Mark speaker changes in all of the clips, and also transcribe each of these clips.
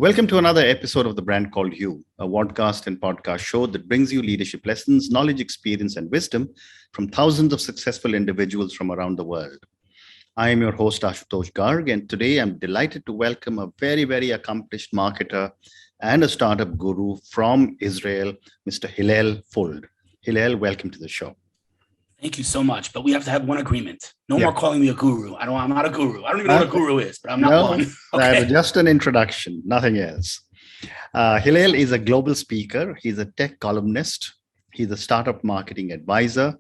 Speaker 1: Welcome to another episode of The Brand Called You, a podcast and podcast show that brings you leadership lessons, knowledge, experience, and wisdom from thousands of successful individuals from around the world. I am your host, Ashutosh Garg, and today I'm delighted to welcome a very, very accomplished marketer and a startup guru from Israel, Mr. Hillel Fuld. Hillel, welcome to the show.
Speaker 2: Thank you so much. But we have to have one agreement. No more calling me a guru. I'm not a guru. I don't even know what a guru is, but I'm not one.
Speaker 1: Okay. That's just an introduction, nothing else. Hillel is a global speaker. He's a tech columnist. He's a startup marketing advisor.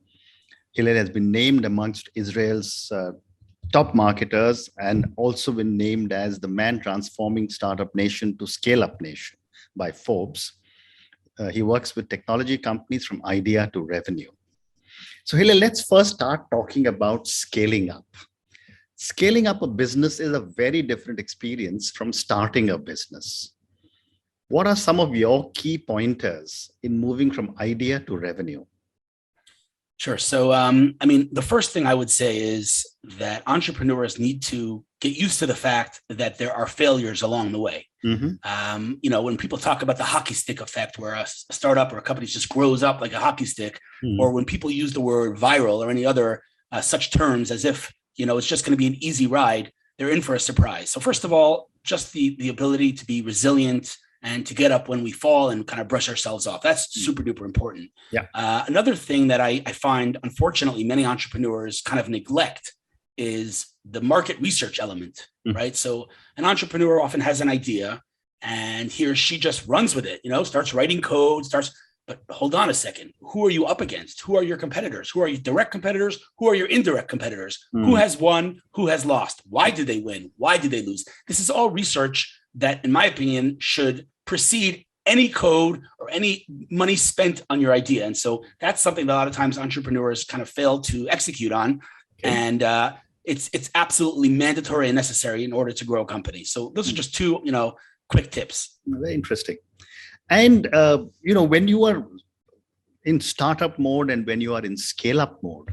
Speaker 1: Hillel has been named amongst Israel's top marketers and also been named as the man transforming startup nation to scale up nation by Forbes. He works with technology companies from idea to revenue. So Hillel, let's first start talking about scaling up. Scaling up a business is a very different experience from starting a business. What are some of your key pointers in moving from idea to revenue?
Speaker 2: Sure. So, the first thing I would say is that entrepreneurs need to get used to the fact that there are failures along the way. Mm-hmm. When people talk about the hockey stick effect, where a startup or a company just grows up like a hockey stick, or when people use the word viral or any other such terms as if, it's just going to be an easy ride, they're in for a surprise. So first of all, just the ability to be resilient and to get up when we fall and kind of brush ourselves off. That's super duper important.
Speaker 1: Yeah.
Speaker 2: Another thing that I find, unfortunately, many entrepreneurs kind of neglect is the market research element, right? So an entrepreneur often has an idea and he or she just runs with it, starts writing code, but hold on a second. Who are you up against? Who are your competitors? Who are your direct competitors? Who are your indirect competitors? Who has won? Who has lost? Why did they win? Why did they lose? This is all research that, in my opinion, should precede any code or any money spent on your idea. And so that's something that a lot of times entrepreneurs kind of fail to execute on. Okay. And it's absolutely mandatory and necessary in order to grow a company. So those are just two, quick tips.
Speaker 1: Very interesting. And, when you are in startup mode and when you are in scale up mode,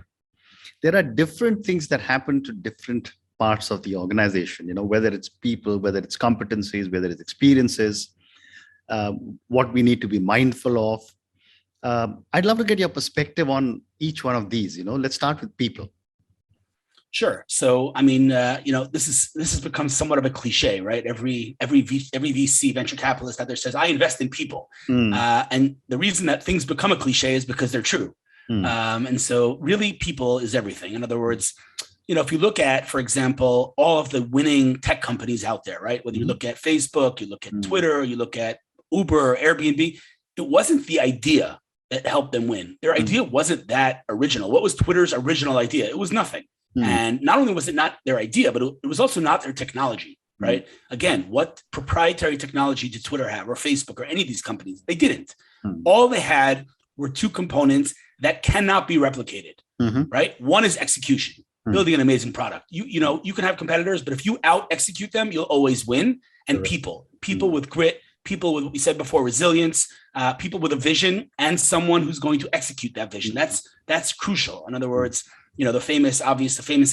Speaker 1: there are different things that happen to different parts of the organization, whether it's people, whether it's competencies, whether it's experiences, what we need to be mindful of. I'd love to get your perspective on each one of these. Let's start with people.
Speaker 2: Sure. So, this has become somewhat of a cliche, right? Every VC venture capitalist out there says, I invest in people. And the reason that things become a cliche is because they're true. And so really people is everything. In other words, if you look at, for example, all of the winning tech companies out there, right? Whether you look at Facebook, you look at Twitter, you look at Uber, or Airbnb, it wasn't the idea that helped them win. Their idea wasn't that original. What was Twitter's original idea? It was nothing. And not only was it not their idea, but it was also not their technology, right? Again, what proprietary technology did Twitter have or Facebook or any of these companies? They didn't. All they had were two components that cannot be replicated, right? One is execution, building an amazing product. You can have competitors, but if you out execute them, you'll always win. And people with grit, people with what we said before, resilience, people with a vision and someone who's going to execute that vision. That's crucial. In other words, the famous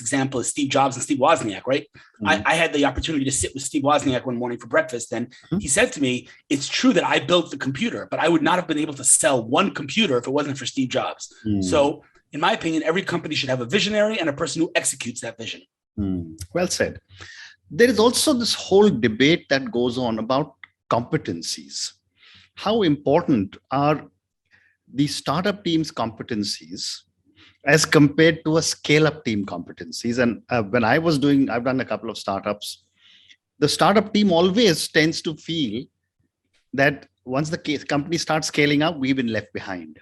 Speaker 2: example is Steve Jobs and Steve Wozniak, right? I had the opportunity to sit with Steve Wozniak one morning for breakfast, and he said to me, it's true that I built the computer, but I would not have been able to sell one computer if it wasn't for Steve Jobs. So in my opinion, every company should have a visionary and a person who executes that vision.
Speaker 1: Well said. There is also this whole debate that goes on about competencies. How important are the startup team's competencies as compared to a scale-up team competencies? And when I've done a couple of startups, the startup team always tends to feel that once the company starts scaling up, we've been left behind.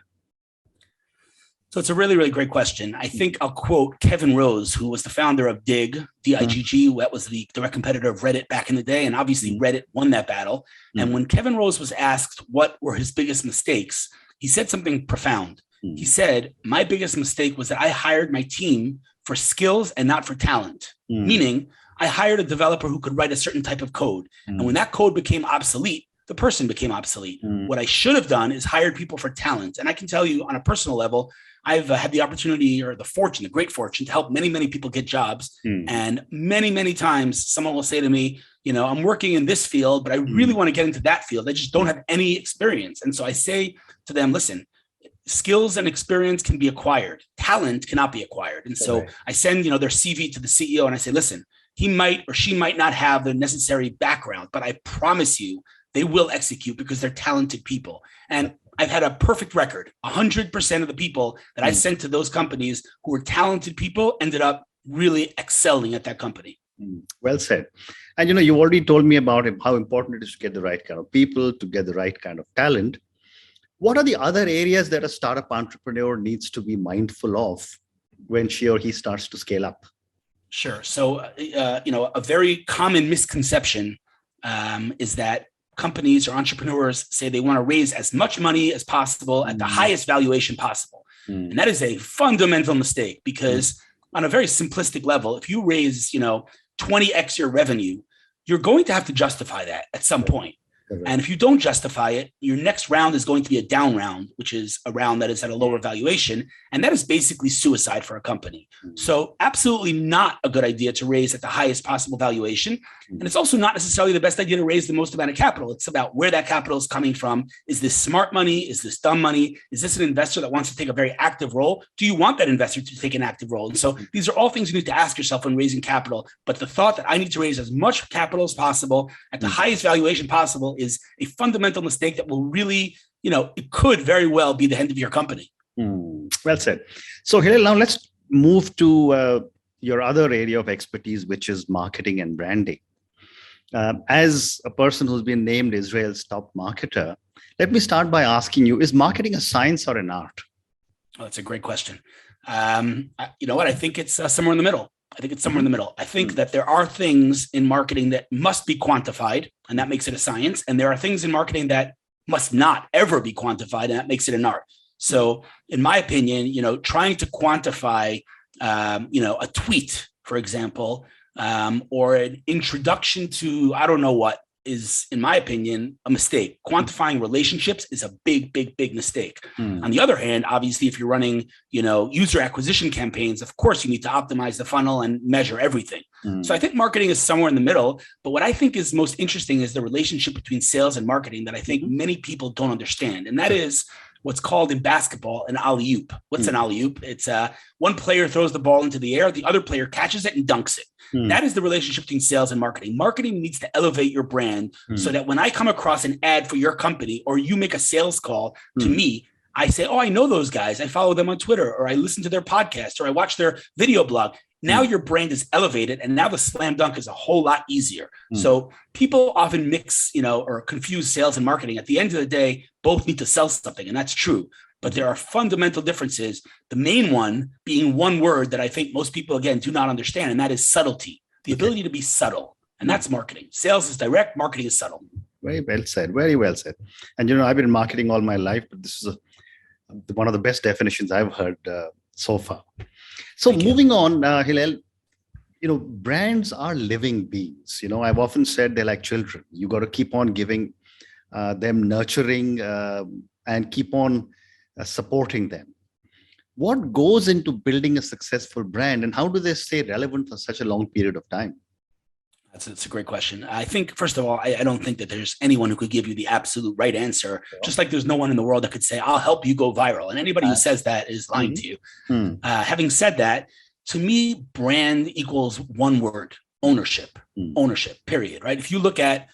Speaker 2: So it's a really, really great question. I think I'll quote Kevin Rose, who was the founder of Digg, D-I-G-G. That was the direct competitor of Reddit back in the day. And obviously Reddit won that battle. And when Kevin Rose was asked what were his biggest mistakes, he said something profound. He said, my biggest mistake was that I hired my team for skills and not for talent, meaning I hired a developer who could write a certain type of code. And when that code became obsolete, the person became obsolete. What I should have done is hired people for talent. And I can tell you on a personal level, I've had the opportunity or the great fortune to help many, many people get jobs. And many, many times someone will say to me, I'm working in this field, but I really want to get into that field. I just don't have any experience. And so I say to them, listen, skills and experience can be acquired. Talent cannot be acquired. And so I send, their CV to the CEO and I say, listen, he might or she might not have the necessary background, but I promise you they will execute because they're talented people. And I've had a perfect record. 100% of the people that I sent to those companies who were talented people ended up really excelling at that company.
Speaker 1: Well said. And, you already told me about how important it is to get the right kind of people, to get the right kind of talent. What are the other areas that a startup entrepreneur needs to be mindful of when she or he starts to scale up?
Speaker 2: Sure. So, a very common misconception is that companies or entrepreneurs say they want to raise as much money as possible at the highest valuation possible. And that is a fundamental mistake because on a very simplistic level, if you raise, 20x your revenue, you're going to have to justify that at some point. And if you don't justify it, your next round is going to be a down round, which is a round that is at a lower valuation. And that is basically suicide for a company. So absolutely not a good idea to raise at the highest possible valuation. And it's also not necessarily the best idea to raise the most amount of capital. It's about where that capital is coming from. Is this smart money? Is this dumb money? Is this an investor that wants to take a very active role? Do you want that investor to take an active role? And so these are all things you need to ask yourself when raising capital. But the thought that I need to raise as much capital as possible at the highest valuation possible is a fundamental mistake that will really, it could very well be the end of your company.
Speaker 1: Well said. So Hillel, now let's move to your other area of expertise, which is marketing and branding. As a person who's been named Israel's top marketer, let me start by asking you, is marketing a science or an art?
Speaker 2: Oh, that's a great question. You know what? I think it's somewhere in the middle. I think that there are things in marketing that must be quantified, and that makes it a science. And there are things in marketing that must not ever be quantified, and that makes it an art. So in my opinion, trying to quantify, a tweet, for example, or an introduction to, I don't know what, is, in my opinion, a mistake. Quantifying relationships is a big, big, big mistake. On the other hand, obviously, if you're running, user acquisition campaigns, of course, you need to optimize the funnel and measure everything. So I think marketing is somewhere in the middle. But what I think is most interesting is the relationship between sales and marketing that I think many people don't understand. And that is what's called in basketball an alley-oop. What's an alley-oop? It's one player throws the ball into the air, the other player catches it and dunks it. That is the relationship between sales and marketing. Marketing needs to elevate your brand so that when I come across an ad for your company or you make a sales call to me, I say, oh, I know those guys. I follow them on Twitter, or I listen to their podcast, or I watch their video blog. Now your brand is elevated, and now the slam dunk is a whole lot easier. So people often mix, or confuse sales and marketing. At the end of the day, both need to sell something, and that's true. But there are fundamental differences. The main one being one word that I think most people, again, do not understand, and that is subtlety, the ability to be subtle. And that's marketing. Sales is direct, marketing is subtle.
Speaker 1: Very well said. Very well said. And, I've been in marketing all my life, but this is one of the best definitions I've heard so far. So moving on, Hillel, brands are living beings. I've often said they're like children. You got to keep on giving them nurturing and keep on supporting them. What goes into building a successful brand, and how do they stay relevant for such a long period of time?
Speaker 2: That's a great question. I think, first of all, I don't think that there's anyone who could give you the absolute right answer, just like there's no one in the world that could say, I'll help you go viral. And anybody who says that is lying to you. Having said that, to me, brand equals one word: ownership. Ownership, period, right? If you look at,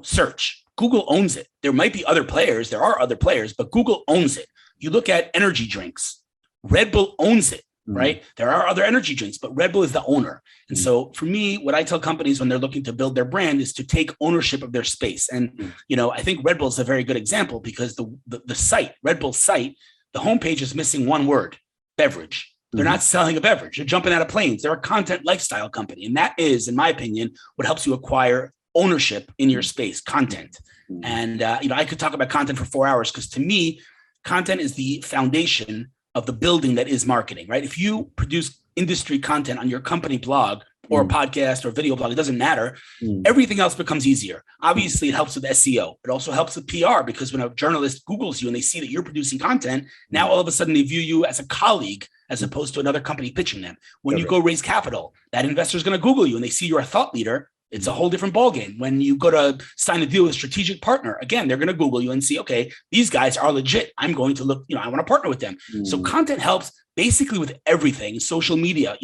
Speaker 2: search, Google owns it. There might be other players. There are other players, but Google owns it. You look at energy drinks, Red Bull owns it. Right? There are other energy drinks, but Red Bull is the owner. And so for me, what I tell companies when they're looking to build their brand is to take ownership of their space. And, I think Red Bull is a very good example because the site, Red Bull's site, the homepage is missing one word: beverage. They're not selling a beverage. They're jumping out of planes. They're a content lifestyle company. And that is, in my opinion, what helps you acquire ownership in your space, content. And, I could talk about content for 4 hours because to me, content is the foundation of the building that is marketing, right? If you produce industry content on your company blog or a podcast or video blog, it doesn't matter. Everything else becomes easier. Obviously, it helps with SEO. It also helps with PR, because when a journalist Googles you and they see that you're producing content, now all of a sudden they view you as a colleague as opposed to another company pitching them. When you go raise capital, that investor is going to Google you and they see you're a thought leader. It's a whole different ballgame. When you go to sign a deal with a strategic partner, again, they're going to Google you and see, okay, these guys are legit. I'm going to look, I want to partner with them. So content helps basically with everything. Social media,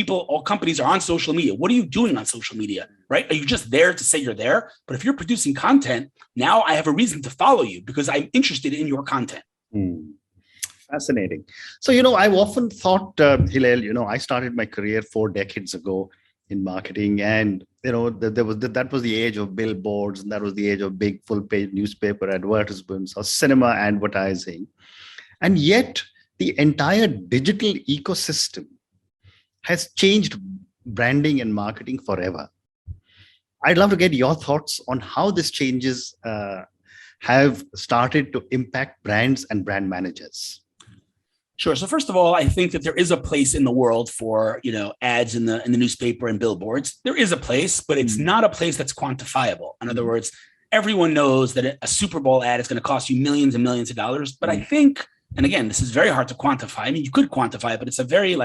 Speaker 2: all companies are on social media. What are you doing on social media, right? Are you just there to say you're there? But if you're producing content, now I have a reason to follow you because I'm interested in your content.
Speaker 1: Fascinating. So, I've often thought, Hillel, I started my career 4 decades ago in marketing, and that was the age of billboards, and that was the age of big full-page newspaper advertisements or cinema advertising. And yet the entire digital ecosystem has changed branding and marketing forever. I'd love to get your thoughts on how these changes have started to impact brands and brand managers.
Speaker 2: Sure. So first of all, I think that there is a place in the world for, ads in the newspaper and billboards. There is a place, but it's not a place that's quantifiable. In other words, everyone knows that a Super Bowl ad is going to cost you millions and millions of dollars. But I think, and again, this is very hard to quantify. I mean, you could quantify it, but it's a very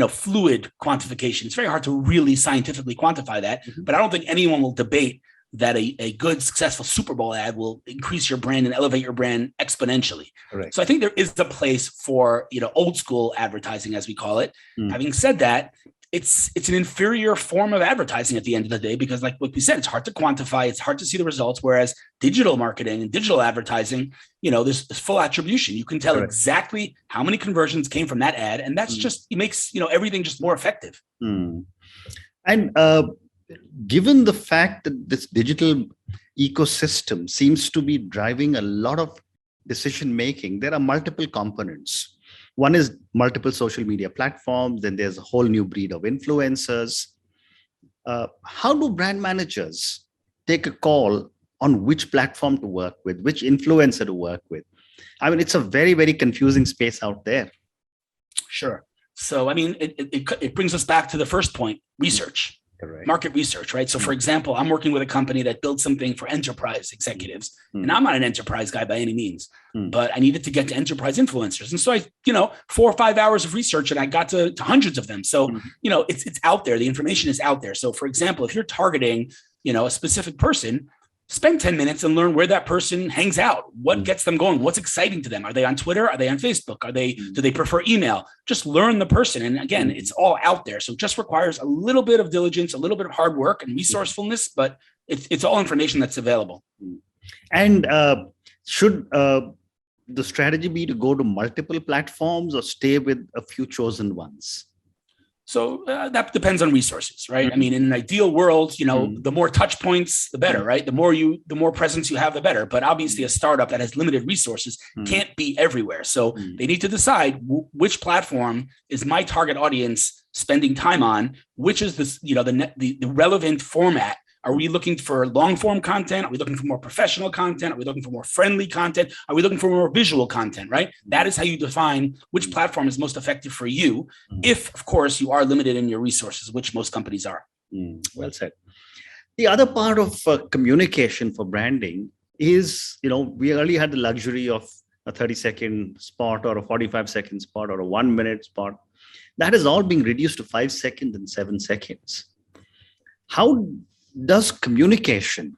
Speaker 2: fluid quantification. It's very hard to really scientifically quantify that. But I don't think anyone will debate that a good, successful Super Bowl ad will increase your brand and elevate your brand exponentially.
Speaker 1: Right.
Speaker 2: So I think there is a place for, old school advertising, as we call it. Having said that, it's an inferior form of advertising at the end of the day, because like what we said, it's hard to quantify, it's hard to see the results. Whereas digital marketing and digital advertising, there's full attribution. You can tell exactly how many conversions came from that ad. And that's it makes, everything just more effective.
Speaker 1: And given the fact that this digital ecosystem seems to be driving a lot of decision making, there are multiple components. One is multiple social media platforms, then there's a whole new breed of influencers. How do brand managers take a call on which platform to work with, which influencer to work with? I mean, it's a very, very confusing space out there.
Speaker 2: Sure. So, I mean, it brings us back to the first point, research.
Speaker 1: Correct.
Speaker 2: Market research, right? So for example, I'm working with a company that built something for enterprise executives, and I'm not an enterprise guy by any means, but I needed to get to enterprise influencers. And so I, 4 or 5 hours of research, and I got to hundreds of them. So, it's out there. The information is out there. So for example, if you're targeting, a specific person, spend 10 minutes and learn where that person hangs out. What gets them going? What's exciting to them? Are they on Twitter? Are they on Facebook? Do they prefer email? Just learn the person. And again, it's all out there. So it just requires a little bit of diligence, a little bit of hard work and resourcefulness, but it's all information that's available.
Speaker 1: And should the strategy be to go to multiple platforms or stay with a few chosen ones?
Speaker 2: So that depends on resources, right? I mean, in an ideal world, the more touch points, the better, right? The more presence you have, the better. But obviously a startup that has limited resources can't be everywhere. So they need to decide which platform is my target audience spending time on, which is the relevant format. Are we looking for long form content? Are we looking for more professional content? Are we looking for more friendly content? Are we looking for more visual content, right? That is how you define which platform is most effective for you. If, of course, you are limited in your resources, which most companies are.
Speaker 1: Well said. The other part of communication for branding is, we earlier had the luxury of a 30-second spot or a 45-second spot or a 1-minute spot. That is all being reduced to 5 seconds and 7 seconds. How does communication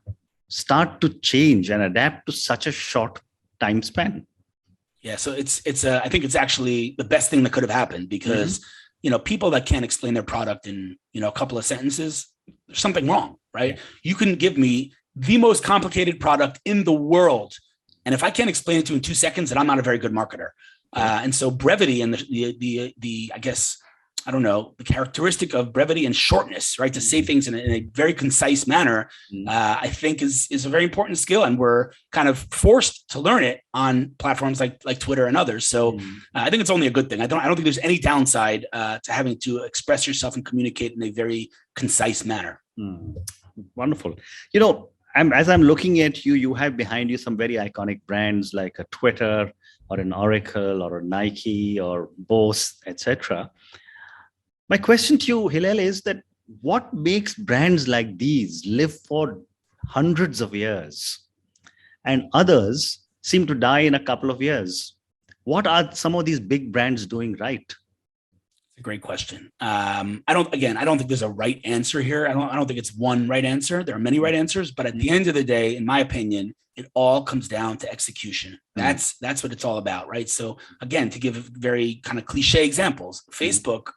Speaker 1: start to change and adapt to such a short time span?
Speaker 2: Yeah, so I think it's actually the best thing that could have happened, because people that can't explain their product in a couple of sentences, there's something wrong, right? You can give me the most complicated product in the world, and if I can't explain it to you in 2 seconds, then I'm not a very good marketer. And so brevity and the I guess, I don't know, the characteristic of brevity and shortness, right? To say things in a very concise manner, I think is a very important skill. And we're kind of forced to learn it on platforms like Twitter and others. So I think it's only a good thing. I don't think there's any downside to having to express yourself and communicate in a very concise manner.
Speaker 1: Wonderful. As I'm looking at you, you have behind you some very iconic brands like a Twitter or an Oracle or a Nike or Bose, etc. My question to you, Hillel, is that what makes brands like these live for hundreds of years and others seem to die in a couple of years? What are some of these big brands doing right?
Speaker 2: A great question. I don't think there's a right answer here. I don't think it's one right answer. There are many right answers, but at the end of the day, in my opinion, it all comes down to execution. That's what it's all about, right? So again, to give very kind of cliche examples, Facebook,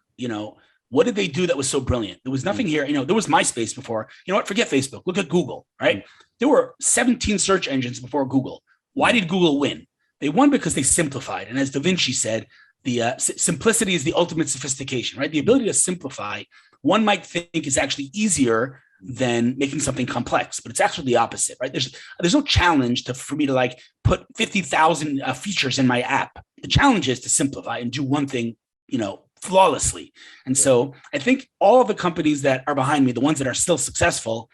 Speaker 2: what did they do that was so brilliant? There was nothing here. There was MySpace before. You know what? Forget Facebook. Look at Google, right? There were 17 search engines before Google. Why did Google win? They won because they simplified. And as Da Vinci said, the simplicity is the ultimate sophistication, right? The ability to simplify, one might think is actually easier than making something complex, but it's actually the opposite, right? There's no challenge for me to like put 50,000 features in my app. The challenge is to simplify and do one thing, flawlessly. And so I think all of the companies that are behind me, the ones that are still successful,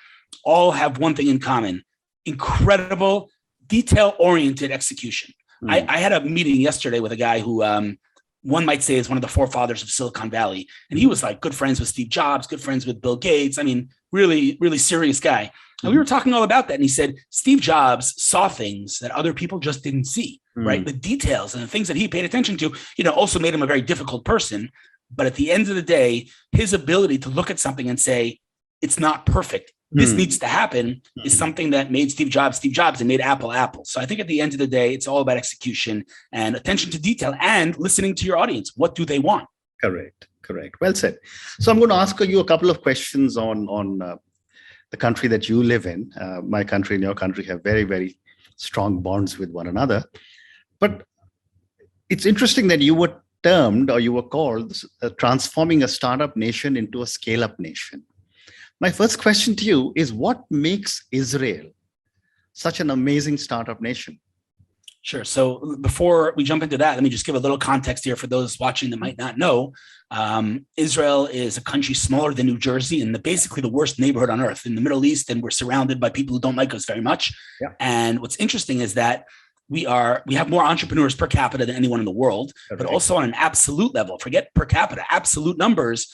Speaker 2: all have one thing in common: incredible, detail-oriented execution. I had a meeting yesterday with a guy who one might say is one of the forefathers of Silicon Valley. And he was like good friends with Steve Jobs, good friends with Bill Gates. I mean, really, really serious guy. And we were talking all about that. And he said, Steve Jobs saw things that other people just didn't see, right? The details and the things that he paid attention to, also made him a very difficult person. But at the end of the day, his ability to look at something and say, it's not perfect, this needs to happen, is something that made Steve Jobs and made Apple Apple. So I think at the end of the day, it's all about execution and attention to detail and listening to your audience. What do they want?
Speaker 1: Correct. Well said. So I'm going to ask you a couple of questions on the country that you live in. My country and your country have very, very strong bonds with one another. But it's interesting that you were termed, or you were called, transforming a startup nation into a scale-up nation. My first question to you is, what makes Israel such an amazing startup nation?
Speaker 2: Sure. So before we jump into that, let me just give a little context here for those watching that might not know. Israel is a country smaller than New Jersey and basically the worst neighborhood on earth in the Middle East, and we're surrounded by people who don't like us very much. Yeah. And what's interesting is that we have more entrepreneurs per capita than anyone in the world, but also on an absolute level, forget per capita, absolute numbers,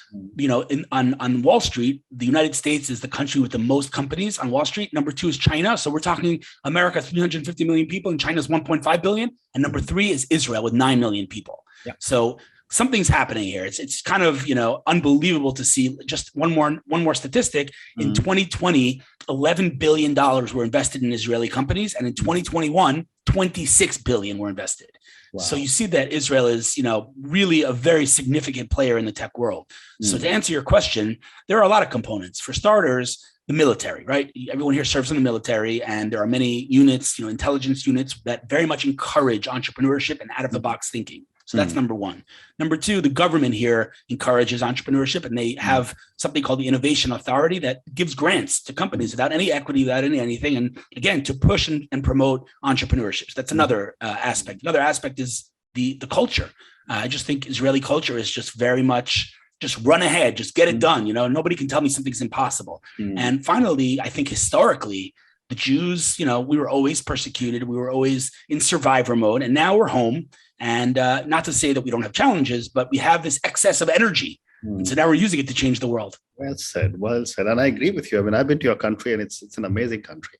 Speaker 2: on Wall Street, the United States is the country with the most companies on Wall Street. Number 2 is China. So we're talking America, 350 million people, and China's 1.5 billion. And number 3 is Israel with 9 million people. Yeah. So something's happening here. It's kind of, unbelievable to see. Just one more statistic. In 2020, $11 billion were invested in Israeli companies. And in 2021, 26 billion were invested. Wow. So you see that Israel is, really a very significant player in the tech world. So to answer your question, there are a lot of components. For starters, the military, right? Everyone here serves in the military, and there are many units, intelligence units that very much encourage entrepreneurship and out-of-the-box thinking. So that's number 1. Number 2, the government here encourages entrepreneurship, and they have something called the Innovation Authority that gives grants to companies without any equity, without anything. And again, to push and promote entrepreneurship. So that's another aspect. Another aspect is the culture. I just think Israeli culture is just very much just run ahead, just get it done. Nobody can tell me something's impossible. And finally, I think historically, the Jews, we were always persecuted. We were always in survivor mode, and now we're home. And not to say that we don't have challenges, but we have this excess of energy. And so now we're using it to change the world.
Speaker 1: Well said. And I agree with you. I mean, I've been to your country, and it's an amazing country.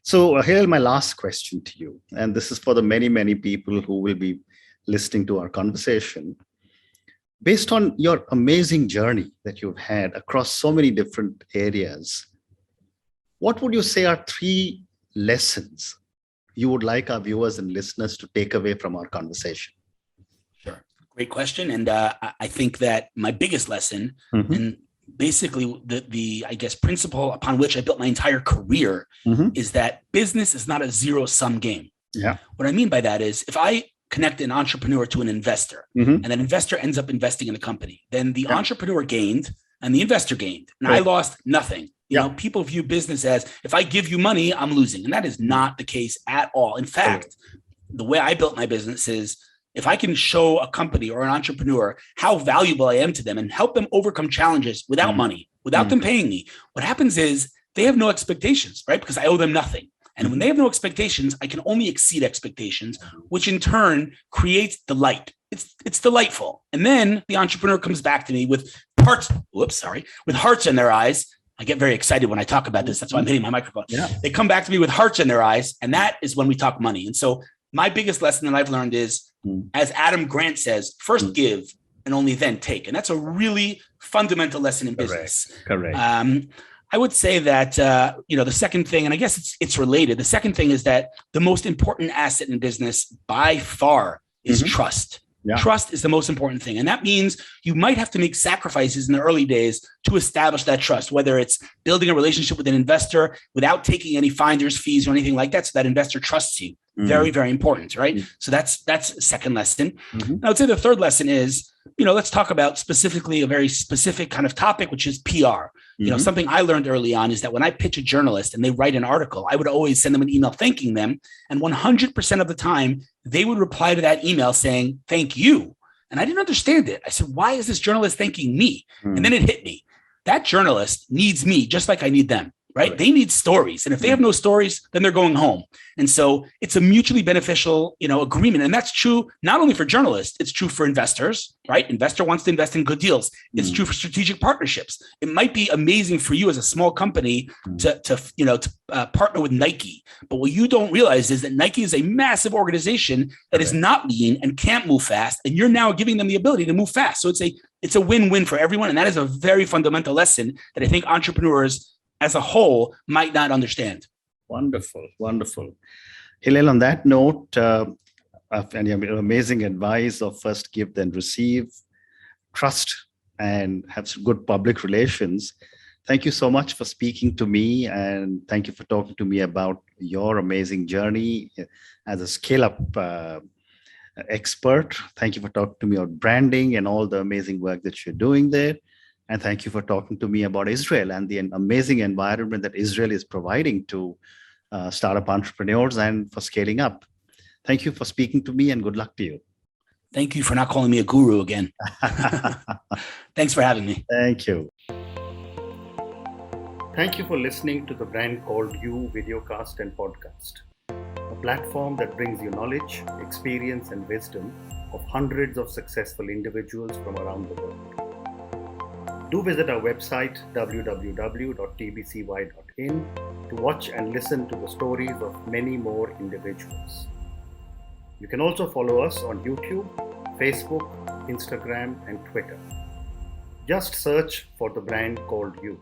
Speaker 1: So here my last question to you. And this is for the many, many people who will be listening to our conversation. Based on your amazing journey that you've had across so many different areas, what would you say are 3 lessons you would like our viewers and listeners to take away from our conversation?
Speaker 2: Sure. Great question. And I think that my biggest lesson, and basically the I guess, principle upon which I built my entire career, is that business is not a zero-sum game. Yeah. What I mean by that is, if I connect an entrepreneur to an investor, and that investor ends up investing in a company, then the entrepreneur gained and the investor gained, and I lost nothing. People view business as, if I give you money, I'm losing. And that is not the case at all. In fact, the way I built my business is, if I can show a company or an entrepreneur how valuable I am to them and help them overcome challenges without money, without them paying me, what happens is they have no expectations, right? Because I owe them nothing. And when they have no expectations, I can only exceed expectations, which in turn creates delight. It's delightful. And then the entrepreneur comes back to me with hearts, with hearts in their eyes. I get very excited when I talk about this. That's why I'm hitting my microphone.
Speaker 1: Yeah.
Speaker 2: They come back to me with hearts in their eyes. And that is when we talk money. And so my biggest lesson that I've learned is, as Adam Grant says, first give and only then take. And that's a really fundamental lesson in business.
Speaker 1: Correct.
Speaker 2: I would say that, the second thing, and I guess it's related. The second thing is that the most important asset in business by far is trust. Yeah. Trust is the most important thing. And that means you might have to make sacrifices in the early days to establish that trust, whether it's building a relationship with an investor without taking any finder's fees or anything like that, so that investor trusts you. Very, very important, right? So that's a second lesson. I would say the third lesson is, let's talk about specifically a very specific kind of topic, which is PR. Something I learned early on is that when I pitch a journalist and they write an article, I would always send them an email thanking them. And 100% of the time, they would reply to that email saying, thank you. And I didn't understand it. I said, why is this journalist thanking me? And then it hit me. That journalist needs me just like I need them. Right? They need stories. And if they have no stories, then they're going home. And so it's a mutually beneficial, agreement. And that's true not only for journalists, it's true for investors, right? Investor wants to invest in good deals. It's true for strategic partnerships. It might be amazing for you as a small company to partner with Nike. But what you don't realize is that Nike is a massive organization that is not lean and can't move fast. And you're now giving them the ability to move fast. So it's a win-win for everyone. And that is a very fundamental lesson that I think entrepreneurs as a whole might not understand.
Speaker 1: Wonderful. Hillel, on that note, and your amazing advice of first give, then receive, trust, and have some good public relations. Thank you so much for speaking to me, and thank you for talking to me about your amazing journey as a scale-up expert. Thank you for talking to me about branding and all the amazing work that you're doing there. And thank you for talking to me about Israel and the amazing environment that Israel is providing to startup entrepreneurs and for scaling up. Thank you for speaking to me, and good luck to you.
Speaker 2: Thank you for not calling me a guru again. Thanks for having me.
Speaker 1: Thank you. Thank you for listening to the Brand Called You videocast and podcast, a platform that brings you knowledge, experience, and wisdom of hundreds of successful individuals from around the world. Do visit our website www.tbcy.in to watch and listen to the stories of many more individuals. You can also follow us on YouTube, Facebook, Instagram, and Twitter. Just search for the Brand Called You.